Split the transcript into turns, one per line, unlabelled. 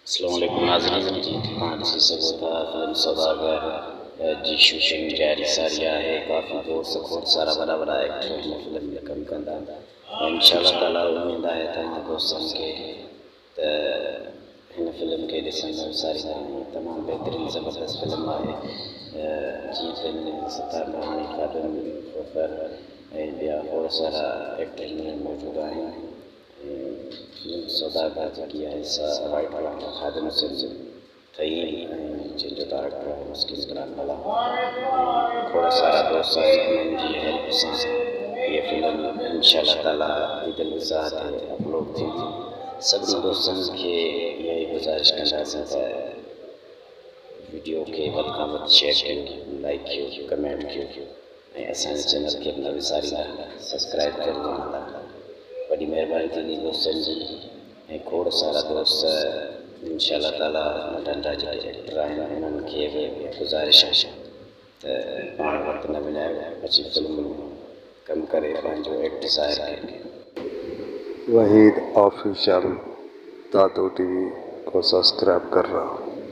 السلام علیکم ناظرین جی کہاں سے سب ہوتا فلم سوداگر جی شوٹنگ جاری ساریہ ہے کافی دوست کھوٹ سارا بڑا بڑا ایکٹر ہے فلم میں کم کندا انشاءاللہ تعالی امید ہے تمام دوستان کے ہن فلم کے ڈسن ساری تمام بہترین زبردست فلم ہے جی تن ستار بہانی خاتون پر بیا اور سارا ایکٹر موجود ہیں فلم سوداگر کی حصہ رائٹ خادم سے تھئی جو ڈائریکٹر ہے اس کی نگران والا تھوڑا سارا دوست جی ہیلپ سے یہ فلم انشاءاللہ تعالی عید الوزات ہے اپلوڈ تھی سب دوستان کے یہی گزارش کرنا ہے ویڈیو کے وقت کا وقت شیئر کیوں لائک کیوں کمنٹ کیوں آسانی چینل کے اپنا ساری سبسکرائب کر دینا بڑی مہربانی تھی دوستان جی کھوڑ سارا دوست انشاءاللہ تعالی مٹن رائن انہوں کے گزارش ہے پان وقت نہ ملائے اچھی فلم کم کرے جو ایک ڈیزائر ہے
وحید آفیشیل دادو ٹی وی کو سبسکرائب کر رہا ہوں.